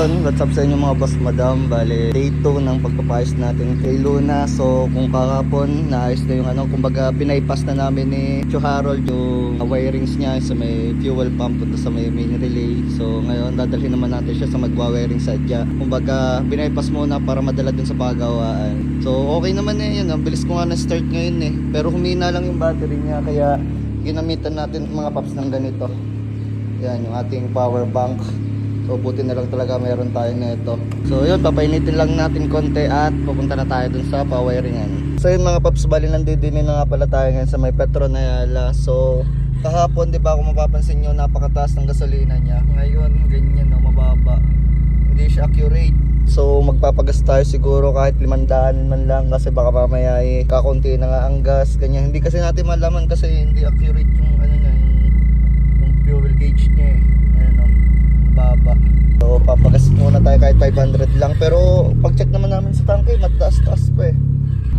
yun, what's up sa inyo mga boss madam. Bale, day 2 ng pagpapayos natin kay Luna. So kung kakapon, naayos na yung kumbaga binaypass na namin ni Cho Harold yung wirings niya sa may fuel pump punta sa may main relay. So ngayon, dadalhin naman natin siya sa magwa-wiring sadya. Kumbaga, binaypass muna para madala dun sa pagawaan. So okay naman yun, ang bilis ko nga na-start ngayon Pero humina lang yung battery niya, kaya ginamitan natin mga paps ng ganito. Yan, yung ating power bank. So buti na lang talaga meron tayo nito. So yun, papainitin lang natin konti at pupunta na tayo dun sa pa-wiringan. So yun mga paps, bali nandidinin na nga pala tayo ngayon sa may Petron Ayala. So kahapon, di ba, kung mapapansin nyo, napakataas ng gasolina niya. Ngayon, ganyan mababa. Hindi siya accurate. So magpapagas tayo siguro kahit 500 man lang, kasi baka mamaya kakunti na nga ang gas, ganyan. Hindi kasi natin malaman kasi hindi accurate yung niya, yung fuel gauge niya baba. So papagas muna tayo kahit 500 lang. Pero pag check naman namin sa tangke, mataas-taas pa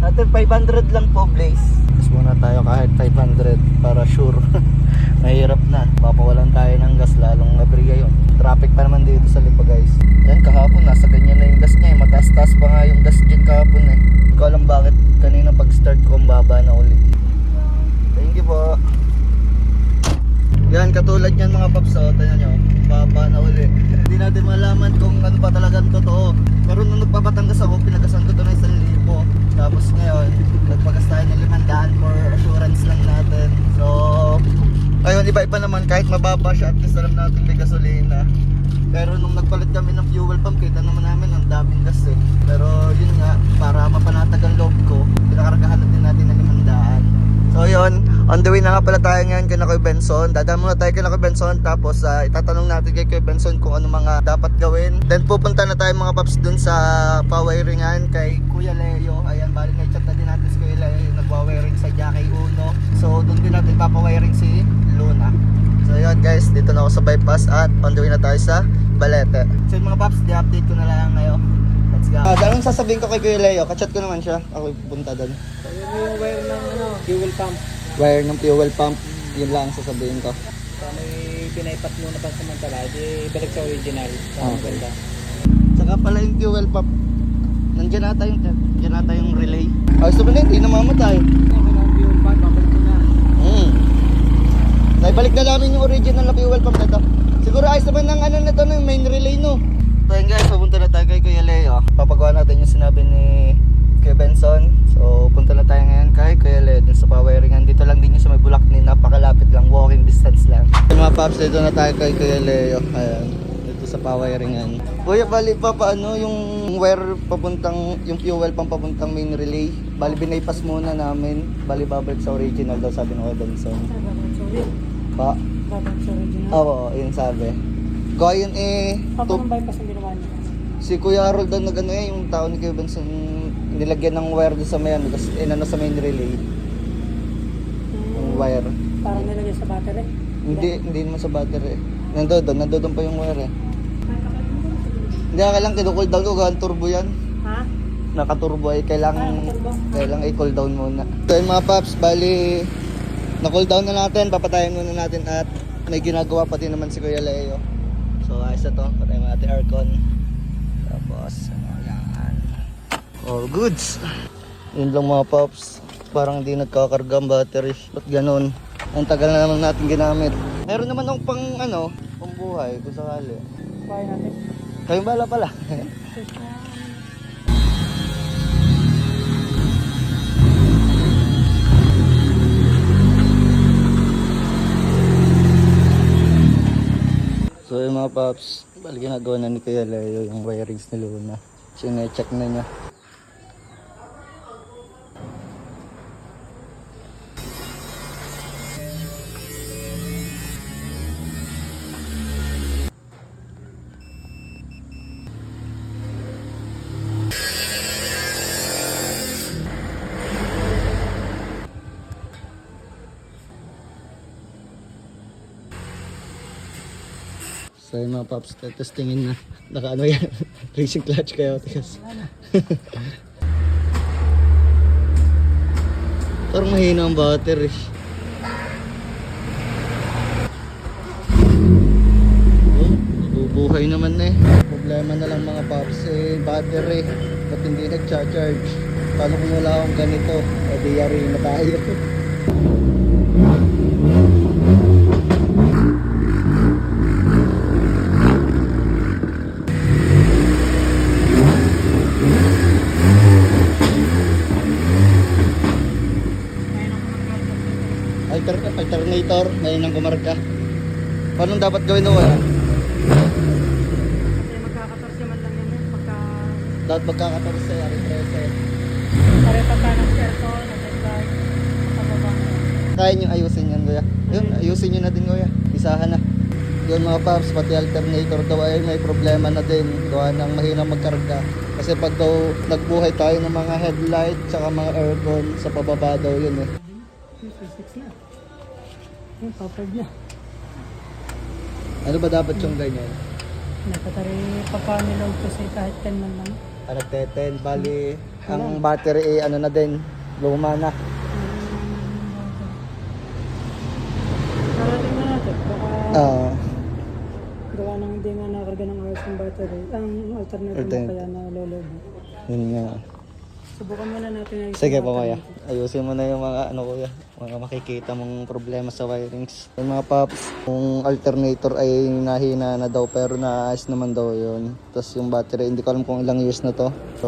Natin 500 lang po, Blaze. Gas muna tayo kahit 500 para sure. Mahirap na, papawalan tayo ng gas, lalong abriya yun. Traffic pa naman dito sa Lipa, guys. Yan, kahapon nasa ganyan na yung gas niya mataas-taas pa nga yung gas dyan kahapon Hindi ko alam bakit kanina pag start ko baba na ulit. Thank you po. Yan, katulad yan mga paps, tingnan nyo, baba na uli. Hindi natin malaman kung ano pa talagang totoo. Pero nung nagpapatangas ako, pinagasan ko ito ng 1,000. Tapos ngayon, nagpagas tayo ng 500 for assurance lang natin. So ayun, iba-iba naman, kahit mababa siya, at least alam natin may gasolina. Pero nung nagpalit kami ng fuel pump, kita naman namin ang daming gas Pero yun nga, para mapanatag ang loob ko, pinakaragahan din natin ng 500. So yun, on the way na nga pala tayo ngayon kay Kuya Benson. Dadaan muna tayo kay Kuya Benson, tapos itatanong natin kay Kuya Benson kung ano mga dapat gawin. Then pupunta na tayo mga paps dun sa pa-wiringan kay Kuya Leo. Ayan, bali na-chat na din natin si Kuya Leo, nagwa-wiring sa Jackie Uno. So dun din natin papawiring si Luna. So yun guys, dito na ako sa bypass at on the way na tayo sa Balete. So yun mga paps, di-update ko na lang ngayon. Let's go. Anong sasabihin ko kay Kuya Leo? Kachat ko naman siya, ako punta dun. So yun yung wire ng fuel pump. Wire ng fuel pump, yun lang sasabihin ko. So may pinaypat muna pa samantala, di balik sa original. So ganda. Saka pala yung fuel pump, nandiyan nata yung relay. Ayos naman hindi namamatay. Yung fuel pump, babalik ko na. Naibalik na namin yung original na fuel pump na to. Siguro ayos naman ng nito no, yung main relay no. So yun guys, papunta na tayo kay Kuya Leo. Papagawa natin yung sinabi ni Kuya Benson. So punta na tayo ngayon kay Kuya Leo dun sa pa-wiringan. Dito lang din yung sa may Bulacnin, napakalapit lang, walking distance lang. So mga paps, dito na tayo kay Kuya Leo. Ayan, dito sa pa-wiringan. Kuya, bali pa paano yung wire papuntang, yung fuel pang papuntang main relay? Bali binaypass muna namin. Bali babalik sa original daw, sabi ng Kuya Benson. Pa? Babalik sa original? Oo, yun sabi. Gaya yun Paano bypass ang ginawa niya? si Kuya Harold daw yung tao ni Kuya Benson, nilagyan ng wire doon sa may tapos sa main relay. Yung wire. Parang nilagay sa battery? Hindi naman sa battery. Nandoon pa yung wire Hindi lang kinu-cool down ko, turbo yan. Ha? Nakaturbo kailangan i-cool down muna. So yun mga paps, bali na-cool down na natin, papatayin muna natin at may ginagawa pati naman si Kuya Leo. So ayos na to, patayin mo natin aircon. Tapos yan, all goods. Yun lang mga paps, parang hindi nagkakarga ang battery. Ba't ganun? Ang tagal na naman natin ginamit. Meron naman akong pang buhay kung sakali. Kaya natin. Kayong bala pala. So yung mga paps, bali ginagawa na ni Kuya Leo yung wirings ni Luna. Sine-check na niya. So yung mga paps, testingin na. Naka yan, racing clutch kayo. Parang mahina ang battery. buhay naman eh. Problema na lang mga paps eh, battery. Ba't hindi nag-charge? Paano kung wala akong ganito? O di yari na tayo. Alternator, may nang kumarka. Paano dapat gawin o wala? Kasi magkakatorse man lang yan pagka Dapat magkakatorse, ari 13. parepa ka ng aircon, nag-guard, pababa. Kaya nyo ayusin yan kuya. Yun, ayusin nyo na din kuya. Isahan na. Yun mga paps, pati alternator daw ay may problema na din. Gawa ng mahinang magkarga. Kasi pag daw nagbuhay tayo ng mga headlight tsaka mga aircon sa pababa daw yun eh. 6 na. Yung papad na. Ano ba dapat yung ganyan? Napatari papanilaw kasi kahit 10 man lang. Ano 10, bali ang battery eh, ano na din, luma na. Narating na natin. Baka Ah, gawa nang hindi nga nakarga ng ayos ng battery. Ang alternative mo Alternative. kaya na lolobo. yun nga. Subukan muna natin ayos. Sige pa kuya, ayusin mo na yung mga ano kuya, mga makikita mong problema sa wirings. Yung mga paps, yung alternator ay nahina na daw pero naayos naman daw yun. Tapos yung battery, hindi ko alam kung ilang years na to. So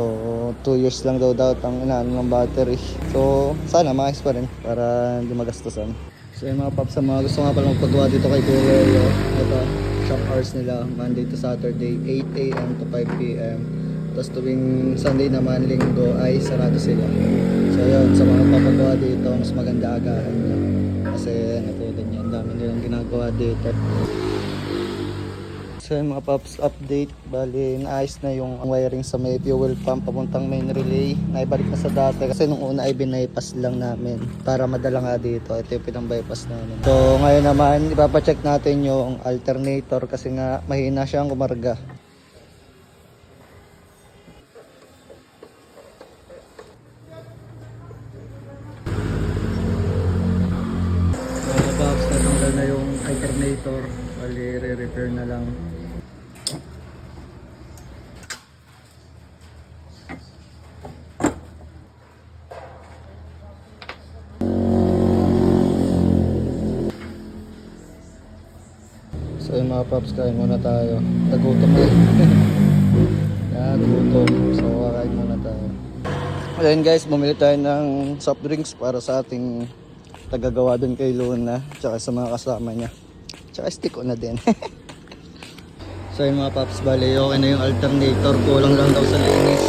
2 years lang daw ang inaano ng battery. So sana maayos pa rin para hindi magastusan. So yung mga paps, sa mga gusto nga pala magpagawa dito kay Kuya Leo, ito, shop hours nila, Monday to Saturday, 8 a.m. to 5 p.m. Tapos tuwing Sunday naman, Linggo ay sarado sila. So yun, sa mga papagawa dito, mas maganda agahan nyo. Kasi natulad niya, ang dami nilang ginagawa dito. So yun mga paps, update. Bali, naayos na yung wiring sa may fuel pump papuntang main relay. Naibalik na sa dati kasi nung una ay binaypass lang namin para madala nga dito. Ito yung pinang-bypass namin. So ngayon naman, ipapacheck natin yung alternator kasi nga mahina siyang kumarga. Mga paps, natanggal na yung alternator. Bali, re-repair na lang. So yung mga paps, kain muna tayo. Nagutom eh. Nagutom. So kakain muna tayo. Ayun guys, bumili tayo ng soft drinks para sa ating tagagawa dun kay Luna. Tsaka sa mga kasama niya. Tsaka stick ko na din. So yung mga paps, bali okay na yung alternator. Kulang lang daw sa linis.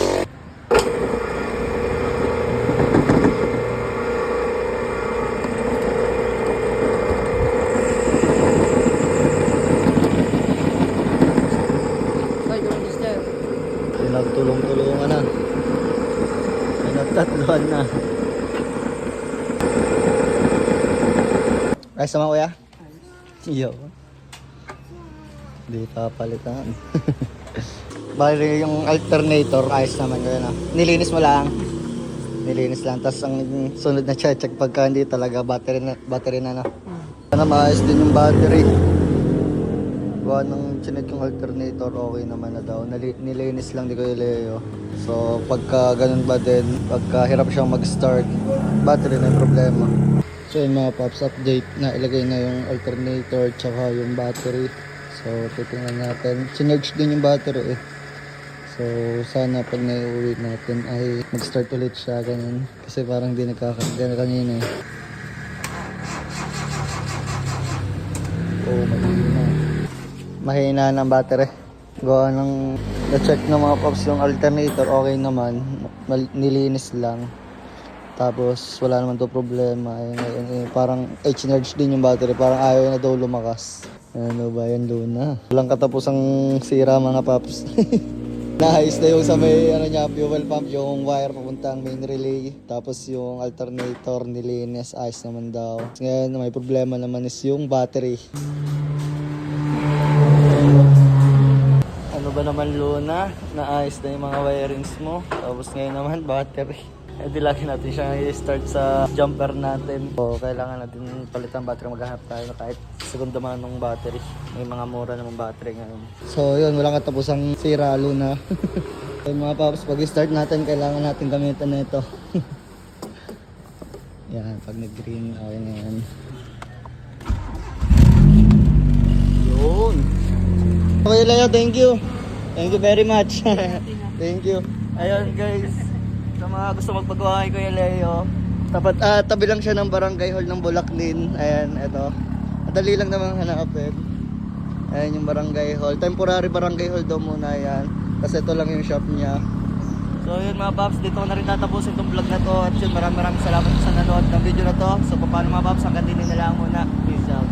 Pinagtulong-tulungan na. Pinagtatluhan na. Ayos naman kuya? Yo. Di papalitan. Bali yung alternator, ayos naman kuya na. Nilinis mo lang. Nilinis lang. Tapos ang sunod na check pagka hindi talaga battery na. Sana maayos din yung battery. Gawa nung chinek yung alternator, okay naman na daw. Nilinis lang di Kuya Leo. So pagka ganun ba din, pagka hirap siyang mag-start, battery na yung problema. So yung mga pops, update na ilagay na yung alternator tsaka yung battery. So titingnan natin. Sinerge din yung battery eh. So sana pag naiuwi natin ay mag-start ulit siya ganun. Kasi parang di nagkakagana kanina eh. Oh, mahina ng battery. Gawa ng na-check ng mga pops yung alternator, okay naman. Nilinis lang. Tapos wala naman to problema. Parang H-Nerge din yung battery. Parang ayaw na daw lumakas. Ano ba yan doon na? Walang katapusang sira mga pops. Naayos na yung sa may fuel pump, yung wire papuntang main relay. Tapos yung alternator nilinis, ayos naman daw. Ngayon may problema naman is yung battery. Ano ba naman Luna? Naayos na yung mga wirings mo. Tapos ngayon naman battery. di lagi natin siya i-start sa jumper natin. So, kailangan natin palitan battery, maghanap tayo kahit segundo man ng battery. May mga mura namang battery ngayon. So yun, walang katapusang sira Luna. So mga paps, pag i-start natin, kailangan natin gamitan na ito. Yan, pag nag-green, okay na yan. Yun. Okay Leo, thank you. Thank you very much. Thank you. Ayun guys, sa mga gusto magpagawa kay Kuya Leo, tabi lang siya ng barangay hall ng Bulacnin. Ayan, eto. Madali lang naman hanapin. Ayan yung barangay hall. Temporary barangay hall daw muna yan. Kasi ito lang yung shop niya. So yun mga paps, dito ko na rin tatapusin itong vlog na to. At yun, maraming salamat sa nanood ng video na to. So paano mga paps, hanggang din na lang muna. Peace out.